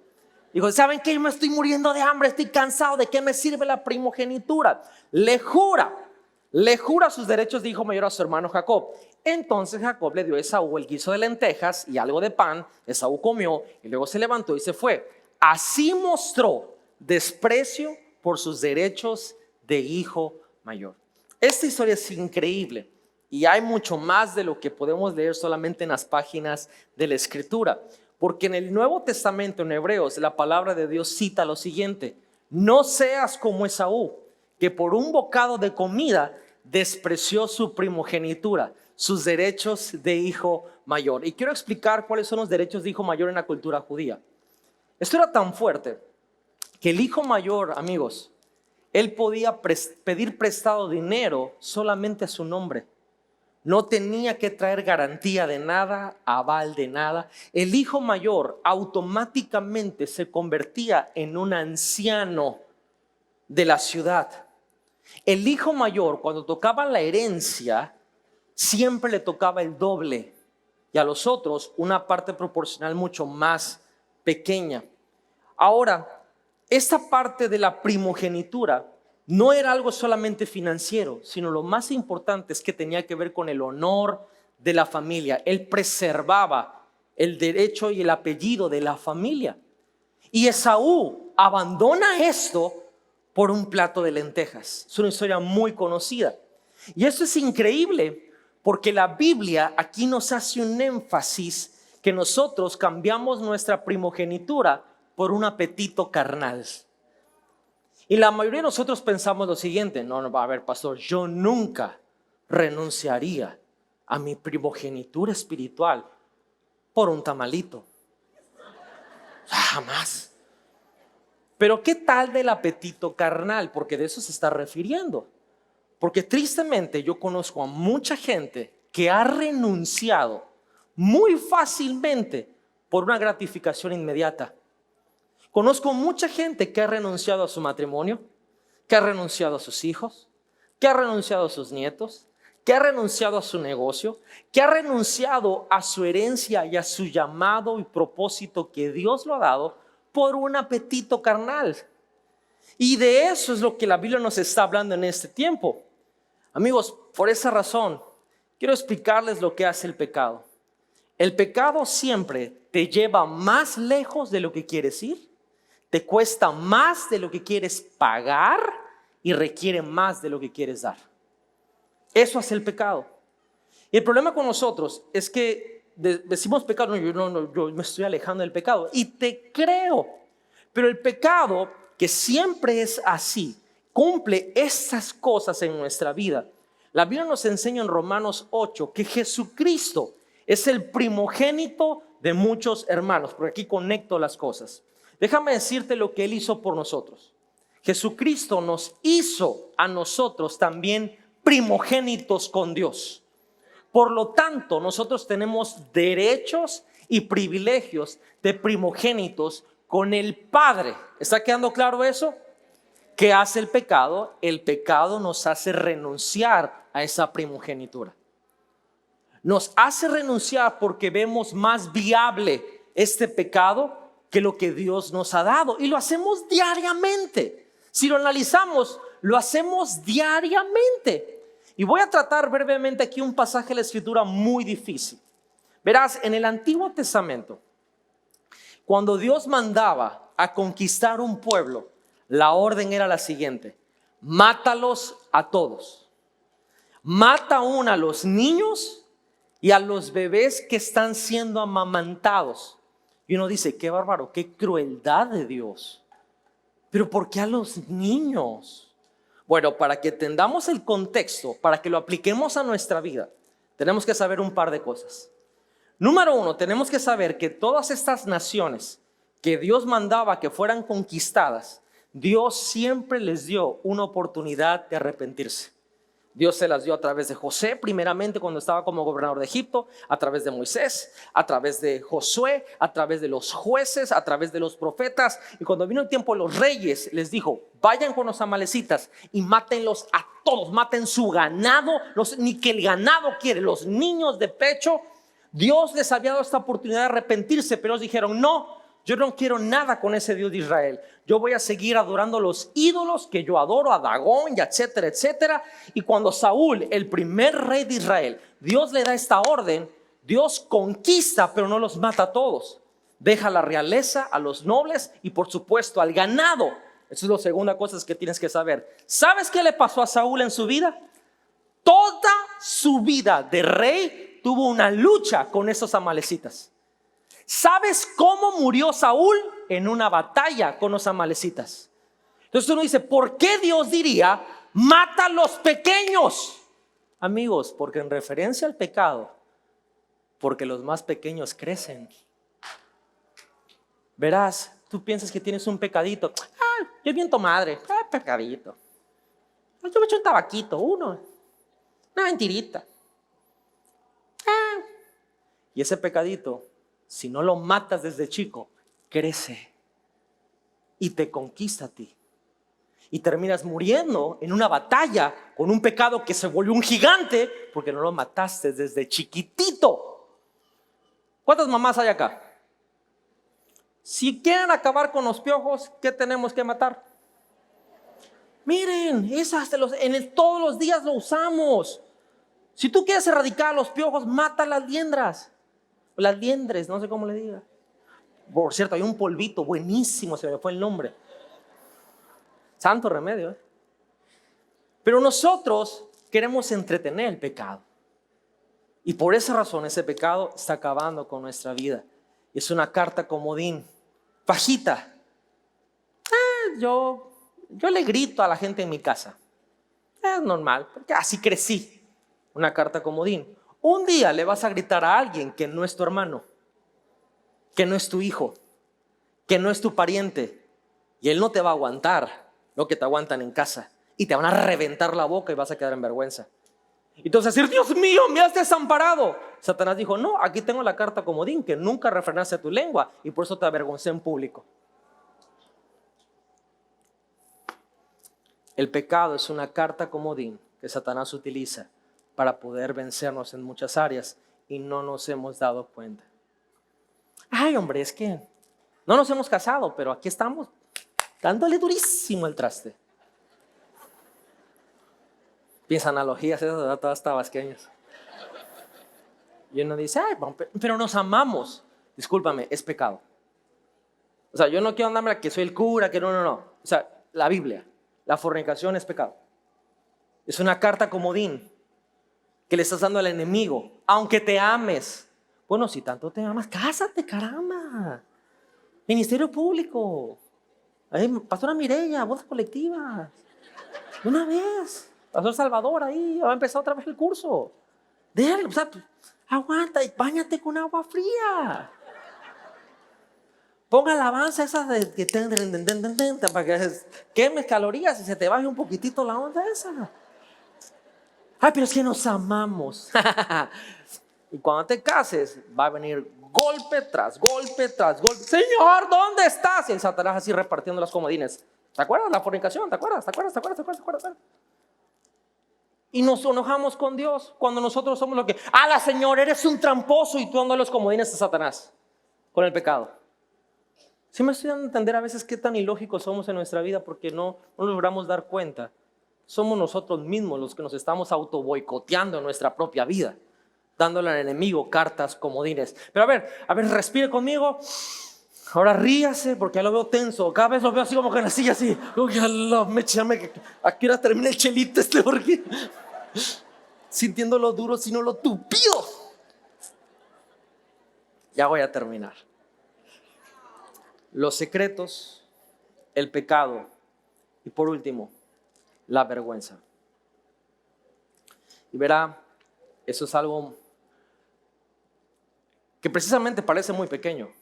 Dijo, ¿saben qué? Yo me estoy muriendo de hambre, estoy cansado, ¿de qué me sirve la primogenitura? Le jura sus derechos de hijo mayor a su hermano Jacob. Entonces Jacob le dio a Esaú el guiso de lentejas y algo de pan. Esaú comió y luego se levantó y se fue. Así mostró desprecio por sus derechos de hijo mayor. Esta historia es increíble y hay mucho más de lo que podemos leer solamente en las páginas de la Escritura. Porque en el Nuevo Testamento, en Hebreos, la palabra de Dios cita lo siguiente: no seas como Esaú, que por un bocado de comida despreció su primogenitura, sus derechos de hijo mayor. Y quiero explicar cuáles son los derechos de hijo mayor en la cultura judía. Esto era tan fuerte que el hijo mayor, amigos, él podía pedir prestado dinero solamente a su nombre. No tenía que traer garantía de nada, aval de nada. El hijo mayor automáticamente se convertía en un anciano de la ciudad. El hijo mayor, cuando tocaba la herencia, siempre le tocaba el doble, y a los otros una parte proporcional mucho más pequeña. Ahora, esta parte de la primogenitura no era algo solamente financiero, sino lo más importante es que tenía que ver con el honor de la familia. Él preservaba el derecho y el apellido de la familia. Y Esaú abandona esto por un plato de lentejas. Es una historia muy conocida. Y eso es increíble porque la Biblia aquí nos hace un énfasis que nosotros cambiamos nuestra primogenitura por un apetito carnal. Y la mayoría de nosotros pensamos lo siguiente: no, va a ver, pastor, yo nunca renunciaría a mi primogenitura espiritual por un tamalito. Jamás. Pero ¿qué tal del apetito carnal? Porque de eso se está refiriendo. Porque tristemente yo conozco a mucha gente que ha renunciado muy fácilmente por una gratificación inmediata. Conozco mucha gente que ha renunciado a su matrimonio, que ha renunciado a sus hijos, que ha renunciado a sus nietos, que ha renunciado a su negocio, que ha renunciado a su herencia y a su llamado y propósito que Dios lo ha dado por un apetito carnal. Y de eso es lo que la Biblia nos está hablando en este tiempo. Amigos, por esa razón, quiero explicarles lo que hace el pecado. El pecado siempre te lleva más lejos de lo que quieres ir, te cuesta más de lo que quieres pagar y requiere más de lo que quieres dar. Eso hace el pecado. Y el problema con nosotros es que decimos pecado, yo me estoy alejando del pecado. Y te creo, pero el pecado, que siempre es así, cumple estas cosas en nuestra vida. La Biblia nos enseña en Romanos 8 que Jesucristo es el primogénito de muchos hermanos. Por aquí conecto las cosas. Déjame decirte lo que Él hizo por nosotros. Jesucristo nos hizo a nosotros también primogénitos con Dios. Por lo tanto, nosotros tenemos derechos y privilegios de primogénitos con el Padre. ¿Está quedando claro eso? ¿Qué hace el pecado? El pecado nos hace renunciar a esa primogenitura. Nos hace renunciar porque vemos más viable este pecado que lo que Dios nos ha dado. Y lo hacemos diariamente. Si lo analizamos, lo hacemos diariamente. Y voy a tratar brevemente aquí un pasaje de la Escritura muy difícil. Verás, en el Antiguo Testamento, cuando Dios mandaba a conquistar un pueblo, la orden era la siguiente: mátalos a todos. Mata aún a los niños y a los bebés que están siendo amamantados. Y uno dice, qué bárbaro, qué crueldad de Dios. Pero ¿por qué a los niños? Bueno, para que entendamos el contexto, para que lo apliquemos a nuestra vida, tenemos que saber un par de cosas. Número uno, tenemos que saber que todas estas naciones que Dios mandaba que fueran conquistadas, Dios siempre les dio una oportunidad de arrepentirse. Dios se las dio a través de José, primeramente cuando estaba como gobernador de Egipto, a través de Moisés, a través de Josué, a través de los jueces, a través de los profetas. Y cuando vino el tiempo de los reyes, les dijo, vayan con los amalecitas y mátenlos a todos, maten su ganado, ni que el ganado quiere, los niños de pecho. Dios les había dado esta oportunidad de arrepentirse, pero ellos dijeron, no, yo no quiero nada con ese Dios de Israel. Yo voy a seguir adorando los ídolos que yo adoro, a Dagón y etcétera, etcétera. Y cuando Saúl, el primer rey de Israel, Dios le da esta orden, Dios conquista, pero no los mata a todos. Deja la realeza, a los nobles y por supuesto al ganado. Esa es la segunda cosa que tienes que saber. ¿Sabes qué le pasó a Saúl en su vida? Toda su vida de rey tuvo una lucha con esos amalecitas. ¿Sabes cómo murió Saúl? En una batalla con los amalecitas. Entonces uno dice, ¿por qué Dios diría, mata a los pequeños? Amigos, porque en referencia al pecado, porque los más pequeños crecen. Verás, tú piensas que tienes un pecadito. Yo viento madre, pecadito. Yo me echo un tabaquito, una mentirita. Y ese pecadito, si no lo matas desde chico, crece y te conquista a ti. y terminas muriendo en una batalla con un pecado que se volvió un gigante porque no lo mataste desde chiquitito. ¿Cuántas mamás hay acá? Si quieren acabar con los piojos, ¿qué tenemos que matar? Miren, todos los días lo usamos. Si tú quieres erradicar los piojos, mata las liendras. Las liendres, no sé cómo le diga. Por cierto, hay un polvito buenísimo, se me fue el nombre. Santo remedio, ¿eh? Pero nosotros queremos entretener el pecado. Y por esa razón ese pecado está acabando con nuestra vida. Es una carta comodín, bajita. Yo le grito a la gente en mi casa. Es normal, porque así crecí. Una carta comodín. Un día le vas a gritar a alguien que no es tu hermano, que no es tu hijo, que no es tu pariente. Y él no te va a aguantar lo que te aguantan en casa. Y te van a reventar la boca y vas a quedar en vergüenza. Y tú vas a decir, Dios mío, me has desamparado. Satanás dijo, no, aquí tengo la carta comodín, que nunca refrenaste tu lengua y por eso te avergoncé en público. El pecado es una carta comodín que Satanás utiliza para poder vencernos en muchas áreas y no nos hemos dado cuenta. Ay, hombre, es que no nos hemos casado, pero aquí estamos dándole durísimo el traste. Piensa analogías esas, ¿verdad? Todas tabasqueñas. Y uno dice, ay, pero nos amamos. Discúlpame, es pecado. O sea, yo no quiero andarme a que soy el cura, que no. O sea, la Biblia, la fornicación es pecado. Es una carta comodín que le estás dando al enemigo, aunque te ames. Bueno, si tanto te amas, cásate, caramba. Ministerio público. Pastora Mireya, bodas colectivas. De una vez. Pastor Salvador ahí, va a empezar otra vez el curso. Déjale, o sea, aguanta y báñate con agua fría. Ponga alabanza esa de que para que quemes calorías y se te baje un poquitito la onda esa. Ay, pero es que nos amamos. Y cuando te cases, va a venir golpe tras golpe tras golpe. Señor, ¿dónde estás? Y el Satanás así repartiendo las comodines. ¿Te acuerdas la fornicación? ¿Te acuerdas? Y nos enojamos con Dios cuando nosotros somos lo que... ¡Ala, Señor, eres un tramposo! Y tú dando los comodines a Satanás con el pecado. Sí me estoy dando a entender a veces qué tan ilógicos somos en nuestra vida porque no logramos dar cuenta. Somos nosotros mismos los que nos estamos auto boicoteando en nuestra propia vida, dándole al enemigo cartas comodines. Pero a ver, respire conmigo. Ahora ríase porque ya lo veo tenso. Cada vez lo veo así como que en la silla así. Uy, aquí ahora termina el chelito porque sintiendo lo duro sino lo tupido. Ya voy a terminar. Los secretos, el pecado y por último, la vergüenza. Y verá, eso es algo que precisamente parece muy pequeño.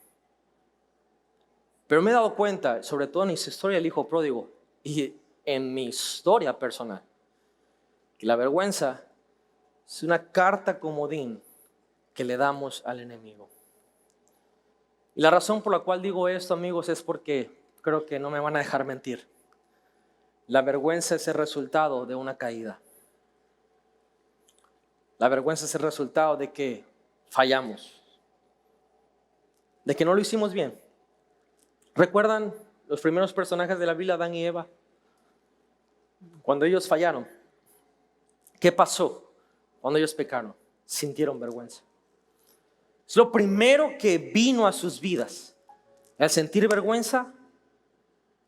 Pero me he dado cuenta, sobre todo en mi historia del hijo pródigo y en mi historia personal, que la vergüenza es una carta comodín que le damos al enemigo. Y la razón por la cual digo esto, amigos, es porque creo que no me van a dejar mentir. La vergüenza es el resultado de una caída. La vergüenza es el resultado de que fallamos, de que no lo hicimos bien. ¿Recuerdan los primeros personajes de la Biblia, Adán y Eva? Cuando ellos fallaron, ¿qué pasó? Cuando ellos pecaron, sintieron vergüenza. Es lo primero que vino a sus vidas. Al sentir vergüenza,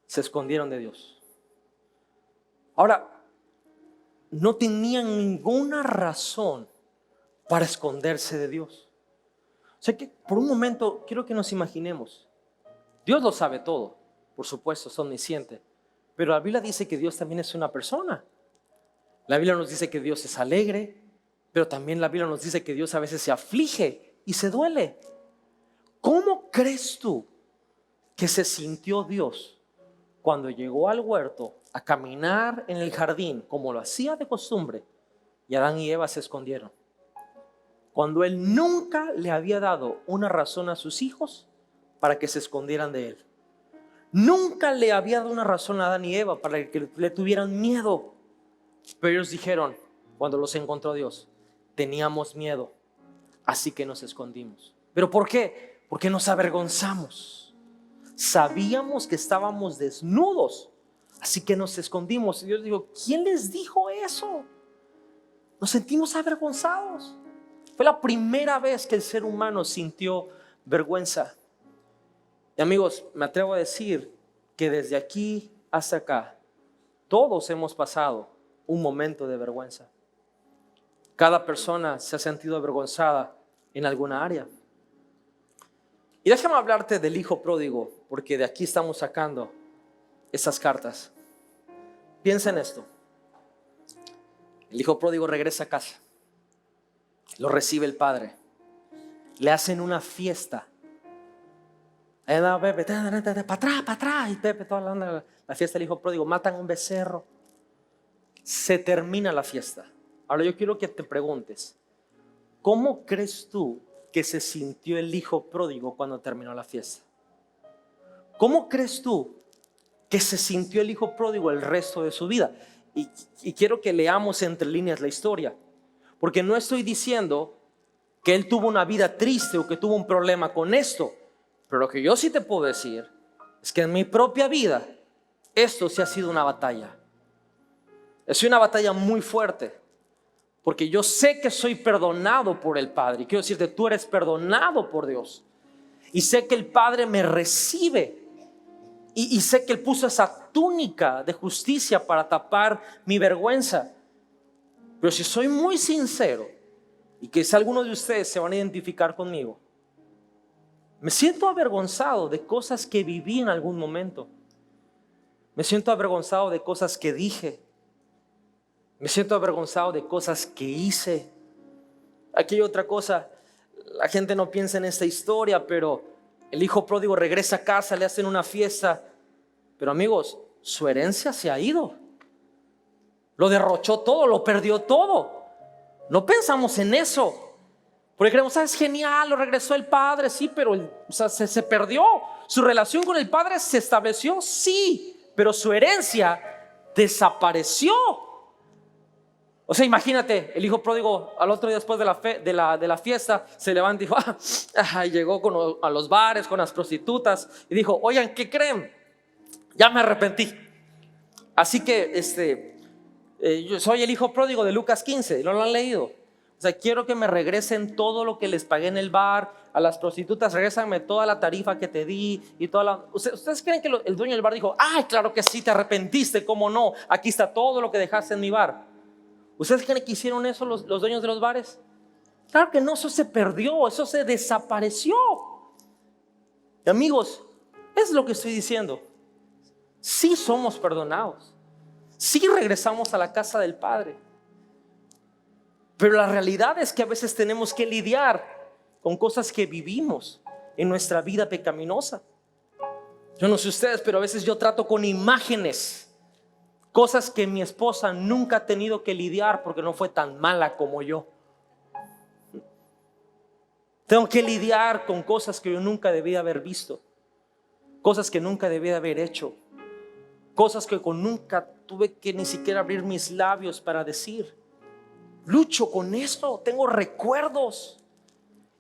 se escondieron de Dios. Ahora, no tenían ninguna razón para esconderse de Dios. O sea que por un momento quiero que nos imaginemos. Dios lo sabe todo, por supuesto, es omnisciente. Pero la Biblia dice que Dios también es una persona. La Biblia nos dice que Dios es alegre, pero también la Biblia nos dice que Dios a veces se aflige y se duele. ¿Cómo crees tú que se sintió Dios cuando llegó al huerto a caminar en el jardín como lo hacía de costumbre y Adán y Eva se escondieron? Cuando Él nunca le había dado una razón a sus hijos para que se escondieran de Él. Nunca le había dado una razón a Adán y Eva para que le tuvieran miedo. Pero ellos dijeron, cuando los encontró Dios, teníamos miedo, así que nos escondimos. ¿Pero por qué? Porque nos avergonzamos. Sabíamos que estábamos desnudos, así que nos escondimos. Y Dios dijo, ¿quién les dijo eso? Nos sentimos avergonzados. Fue la primera vez que el ser humano sintió vergüenza. Y amigos, me atrevo a decir que desde aquí hasta acá, todos hemos pasado un momento de vergüenza. Cada persona se ha sentido avergonzada en alguna área. Y déjame hablarte del hijo pródigo, porque de aquí estamos sacando esas cartas. Piensa en esto. El hijo pródigo regresa a casa. Lo recibe el padre. Le hacen una fiesta. Pepe, para atrás. Y Pepe, toda la fiesta del hijo pródigo. Matan un becerro. Se termina la fiesta. Ahora yo quiero que te preguntes, ¿cómo crees tú que se sintió el hijo pródigo cuando terminó la fiesta? ¿Cómo crees tú que se sintió el hijo pródigo el resto de su vida? Y quiero que leamos entre líneas la historia, porque no estoy diciendo que él tuvo una vida triste o que tuvo un problema con esto, pero lo que yo sí te puedo decir es que en mi propia vida esto sí ha sido una batalla. Es una batalla muy fuerte, porque yo sé que soy perdonado por el Padre. Y quiero decirte, tú eres perdonado por Dios. Y sé que el Padre me recibe. Y sé que Él puso esa túnica de justicia para tapar mi vergüenza. Pero si soy muy sincero, y que si algunos de ustedes se van a identificar conmigo, me siento avergonzado de cosas que viví en algún momento. Me siento avergonzado de cosas que dije. Me siento avergonzado de cosas que hice. Aquí hay otra cosa. La gente no piensa en esta historia, pero el hijo pródigo regresa a casa, le hacen una fiesta. Pero amigos, su herencia se ha ido. Lo derrochó todo, lo perdió todo. No pensamos en eso. Porque creemos, es genial, lo regresó el padre. Sí, pero se perdió. Su relación con el padre se estableció, sí, pero su herencia desapareció. O sea, imagínate, el hijo pródigo al otro día después de la fiesta se levanta y dijo, llegó a los bares con las prostitutas y dijo, oigan, ¿qué creen? Ya me arrepentí. Así que yo soy el hijo pródigo de Lucas 15, ¿no lo han leído? O sea, quiero que me regresen todo lo que les pagué en el bar, a las prostitutas, regrésame toda la tarifa que te di y toda la... ¿Ustedes creen que el dueño del bar dijo, ay, claro que sí, te arrepentiste, cómo no? Aquí está todo lo que dejaste en mi bar. ¿Ustedes creen que hicieron eso los dueños de los bares? Claro que no, eso se perdió, eso se desapareció. Y amigos, es lo que estoy diciendo. Sí somos perdonados, sí regresamos a la casa del Padre, pero la realidad es que a veces tenemos que lidiar con cosas que vivimos en nuestra vida pecaminosa. Yo no sé ustedes, pero a veces yo trato con imágenes cosas que mi esposa nunca ha tenido que lidiar porque no fue tan mala como yo. Tengo que lidiar con cosas que yo nunca debía haber visto, cosas que nunca debía haber hecho, cosas que nunca tuve que ni siquiera abrir mis labios para decir. Lucho con esto, tengo recuerdos.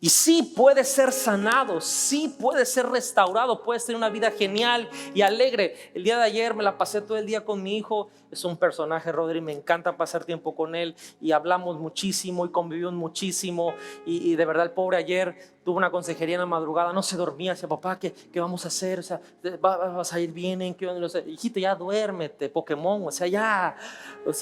Y sí puede ser sanado, sí puede ser restaurado, puedes tener una vida genial y alegre. El día de ayer me la pasé todo el día con mi hijo. Es un personaje, Rodri, me encanta pasar tiempo con él. Y hablamos muchísimo y convivimos muchísimo. Y de verdad el pobre ayer tuvo una consejería en la madrugada, no se dormía. Decía, papá, ¿qué vamos a hacer? O sea, ¿vas a ir bien? ¿En qué? O sea, hijito, ya duérmete, Pokémon. O sea, ya. O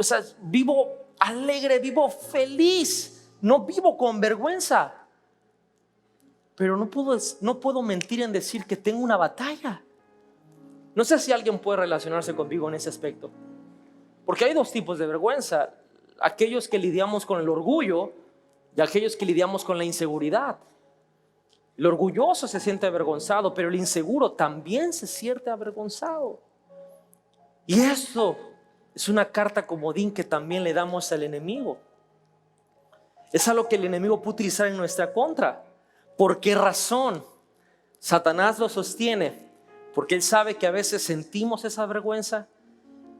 sea, vivo alegre, vivo feliz. No vivo con vergüenza, pero no puedo mentir en decir que tengo una batalla. No sé si alguien puede relacionarse conmigo en ese aspecto, porque hay dos tipos de vergüenza: aquellos que lidiamos con el orgullo y aquellos que lidiamos con la inseguridad. El orgulloso se siente avergonzado, pero el inseguro también se siente avergonzado. Y esto es una carta comodín que también le damos al enemigo. Es algo que el enemigo puede utilizar en nuestra contra. ¿Por qué razón? Satanás lo sostiene porque él sabe que a veces sentimos esa vergüenza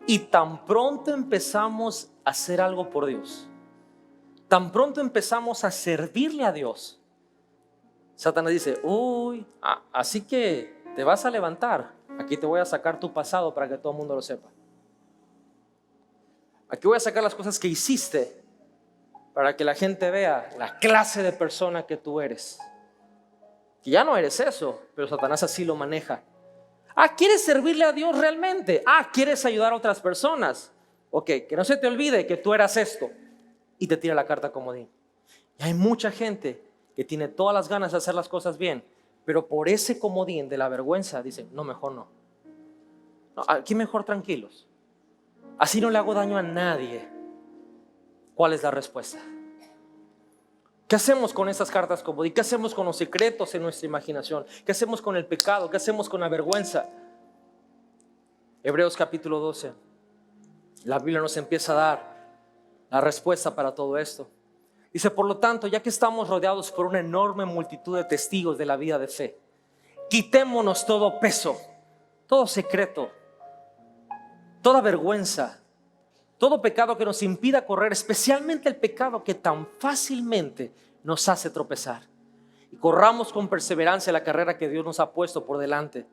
y tan pronto empezamos a hacer algo por Dios, tan pronto empezamos a servirle a Dios, Satanás dice, así que te vas a levantar, aquí te voy a sacar tu pasado para que todo el mundo lo sepa. Aquí voy a sacar las cosas que hiciste para que la gente vea la clase de persona que tú eres. Que ya no eres eso, pero Satanás así lo maneja. ¿Quieres servirle a Dios realmente? ¿Quieres ayudar a otras personas? Ok, que no se te olvide que tú eras esto. Y te tira la carta comodín. Y hay mucha gente que tiene todas las ganas de hacer las cosas bien, pero por ese comodín de la vergüenza dicen, no, mejor no. Aquí mejor tranquilos. Así no le hago daño a nadie. ¿Cuál es la respuesta? ¿Qué hacemos con esas cartas comodín? ¿Qué hacemos con los secretos en nuestra imaginación? ¿Qué hacemos con el pecado? ¿Qué hacemos con la vergüenza? Hebreos capítulo 12. La Biblia nos empieza a dar la respuesta para todo esto. Dice, por lo tanto, ya que estamos rodeados por una enorme multitud de testigos de la vida de fe, quitémonos todo peso, todo secreto, toda vergüenza, todo pecado que nos impida correr, especialmente el pecado que tan fácilmente nos hace tropezar. Y corramos con perseverancia la carrera que Dios nos ha puesto por delante.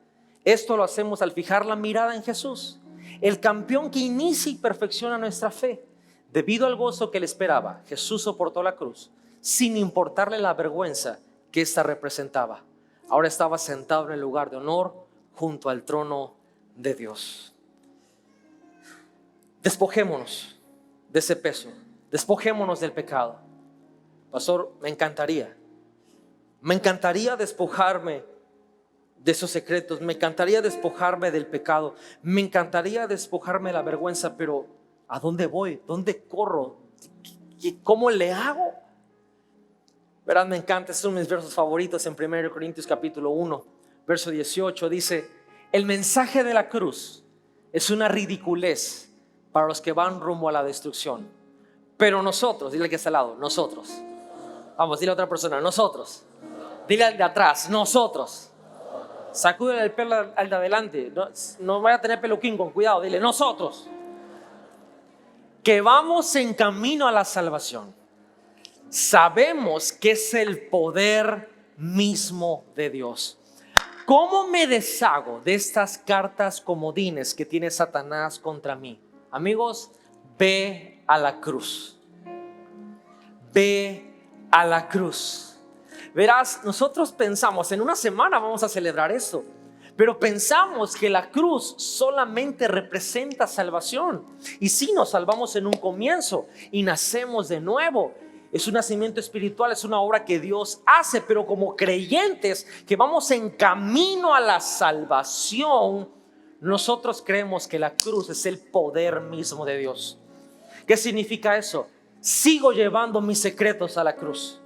Esto lo hacemos al fijar la mirada en Jesús, el campeón que inicia y perfecciona nuestra fe. Debido al gozo que le esperaba, Jesús soportó la cruz, sin importarle la vergüenza que ésta representaba. Ahora estaba sentado en el lugar de honor junto al trono de Dios. Despojémonos de ese peso, despojémonos del pecado. Pastor, me encantaría despojarme de esos secretos, me encantaría despojarme del pecado, me encantaría despojarme de la vergüenza, pero ¿a dónde voy? ¿Dónde corro? ¿Cómo le hago? Verán, me encanta, estos son mis versos favoritos en 1 Corintios capítulo 1, verso 18, dice, el mensaje de la cruz es una ridiculez para los que van rumbo a la destrucción, pero nosotros, dile que está al lado, nosotros, vamos, dile a otra persona, nosotros, dile al de atrás, nosotros, sacúdele el pelo al de adelante, no vaya a tener peluquín, con cuidado, dile, nosotros, que vamos en camino a la salvación, sabemos que es el poder mismo de Dios. ¿Cómo me deshago de estas cartas comodines que tiene Satanás contra mí? Amigos, ve a la cruz. Ve a la cruz. Verás, nosotros pensamos, en una semana vamos a celebrar esto, pero pensamos que la cruz solamente representa salvación. Y sí, nos salvamos en un comienzo y nacemos de nuevo. Es un nacimiento espiritual, es una obra que Dios hace, pero como creyentes que vamos en camino a la salvación, nosotros creemos que la cruz es el poder mismo de Dios. ¿Qué significa eso? Sigo llevando mis secretos a la cruz.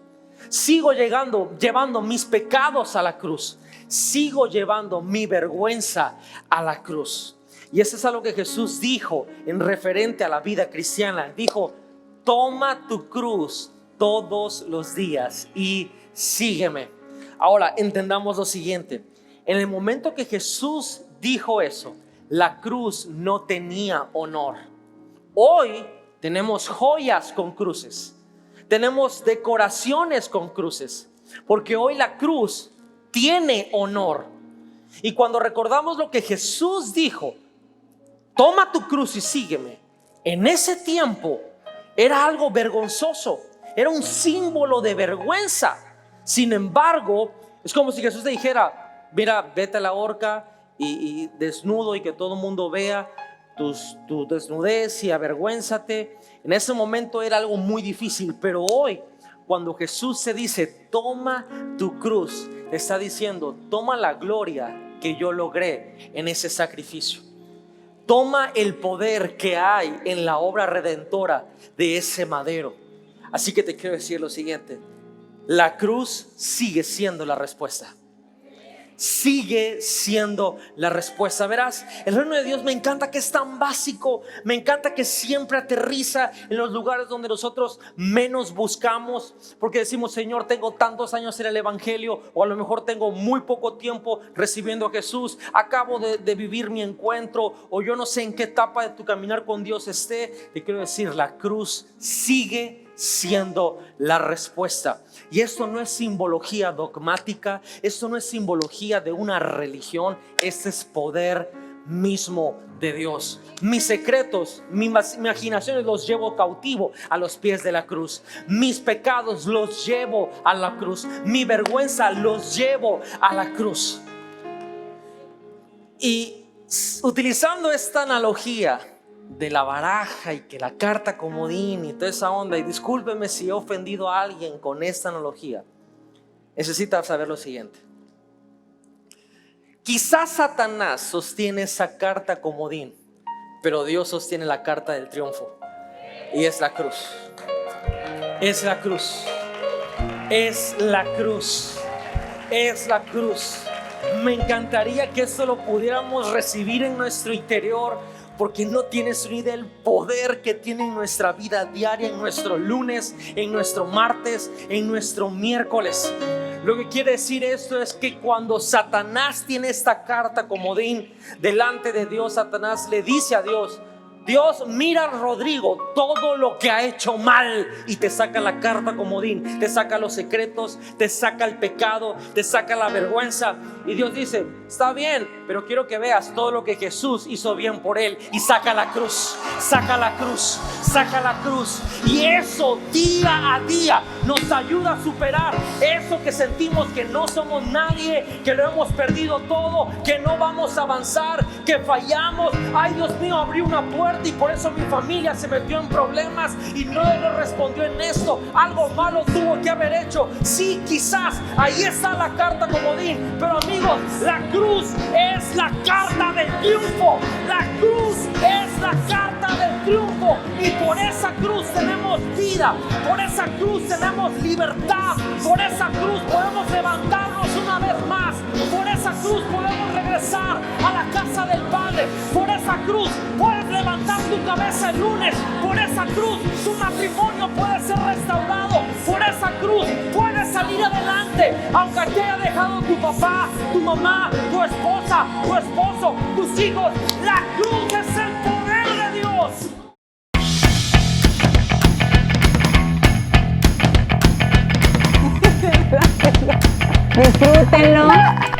Sigo llevando mis pecados a la cruz. Sigo llevando mi vergüenza a la cruz. Y eso es algo que Jesús dijo en referente a la vida cristiana. Dijo, toma tu cruz todos los días y sígueme. Ahora entendamos lo siguiente. En el momento que Jesús dijo eso, la cruz no tenía honor. Hoy tenemos joyas con cruces. Tenemos decoraciones con cruces. Porque hoy la cruz tiene honor. Y cuando recordamos lo que Jesús dijo, toma tu cruz y sígueme, en ese tiempo era algo vergonzoso, era un símbolo de vergüenza. Sin embargo, es como si Jesús te dijera, mira, vete a la horca y desnudo y que todo el mundo vea tu desnudez y avergüénzate. En ese momento era algo muy difícil, pero hoy cuando Jesús se dice toma tu cruz, te está diciendo toma la gloria que yo logré en ese sacrificio. Toma el poder que hay en la obra redentora de ese madero. Así que te quiero decir lo siguiente: la cruz sigue siendo la respuesta. sigue siendo la respuesta. Verás, el reino de Dios me encanta que es tan básico, me encanta que siempre aterriza en los lugares donde nosotros menos buscamos, porque decimos: Señor, tengo tantos años en el evangelio, o a lo mejor tengo muy poco tiempo recibiendo a Jesús, acabo de vivir mi encuentro, o yo no sé en qué etapa de tu caminar con Dios esté. Te quiero decir, la cruz sigue siendo la respuesta. Y esto no es simbología dogmática, esto no es simbología de una religión, este es poder mismo de Dios. Mis secretos, mis imaginaciones los llevo cautivo a los pies de la cruz. Mis pecados los llevo a la cruz. Mi vergüenza los llevo a la cruz. Y utilizando esta analogía de la baraja y que la carta comodín y toda esa onda, y discúlpeme si he ofendido a alguien con esta analogía, necesita saber lo siguiente: quizás Satanás sostiene esa carta comodín, pero Dios sostiene la carta del triunfo, y es la cruz. Es la cruz. Es la cruz. Es la cruz. Me encantaría que esto lo pudiéramos recibir en nuestro interior, porque no tienes ni idea del poder que tiene en nuestra vida diaria, en nuestro lunes, en nuestro martes, en nuestro miércoles. Lo que quiere decir esto es que cuando Satanás tiene esta carta comodín delante de Dios, Satanás le dice a Dios: Dios, mira a Rodrigo todo lo que ha hecho mal, y te saca la carta comodín, te saca los secretos, te saca el pecado, te saca la vergüenza. Y Dios dice: está bien, pero quiero que veas todo lo que Jesús hizo bien por él. Y saca la cruz, saca la cruz, saca la cruz. Y eso día a día nos ayuda a superar eso que sentimos que no somos nadie, que lo hemos perdido todo, que no vamos a avanzar, que fallamos. Ay, Dios mío, abrí una puerta y por eso mi familia se metió en problemas y no le respondió en esto. Algo malo tuvo que haber hecho. Sí, quizás ahí está la carta comodín, pero amigos, la cruz es la carta del triunfo. La cruz es la carta del triunfo, y por esa cruz tenemos vida, por esa cruz tenemos libertad, por esa cruz podemos levantarnos una vez más, por esa cruz podemos regresar a la casa del Padre, por esa cruz puedes levantar tu cabeza el lunes, por esa cruz tu matrimonio puede ser restaurado, por esa cruz puedes salir adelante, aunque te haya dejado tu papá, tu mamá, tu esposa, tu esposo, tus hijos. La cruz es el poder de Dios. Disfrútenlo.